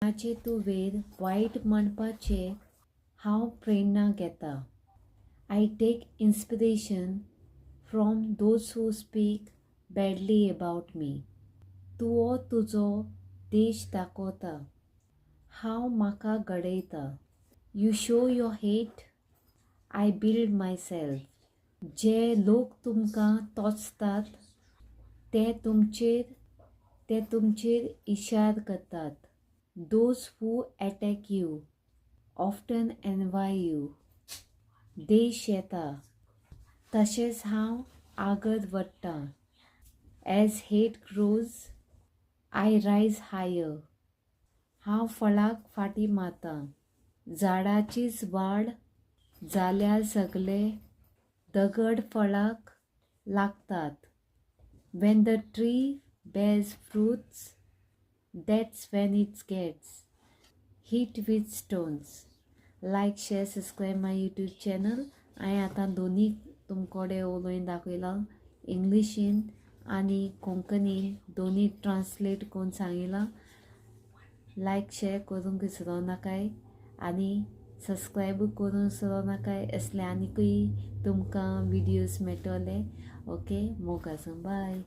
ताचे तुवेर वायट म्हणपाचे हांव प्रेरणा घेता. I take inspiration from those who speak badly about me. तूं तुजो देश दाखोवता, हांव म्हाका घडयता. You show your hate, I build myself. जे लोक तुमकां टोचतात ते तुमचेर इशार करतात. Those who attack you often envy you. देश येता तशेंच हांव आगत वडटां. As hate grows I rise higher. हांव फळाक फाटी मारतां. झाडाचीच वाड जाल्यार सगळे दगड फळाक लागतात. When the tree bears fruits, that's when it gets hit with stones. Like, share, subscribe my YouTube channel. हांवें आतां दोनी तुमकोडे उलोवन दाखयलां. इंग्लिशीन आनी कोंकणीन दोनी ट्रान्सलेट करून सांगिलां. लायक शेअर करूंक विसरो नाकाय आनी सबस्क्रायब करूंक विसरो नाकाय. असले आनीकूय तुमकां विडियोज मेळटले. ओके, मोग आसूं. बाय.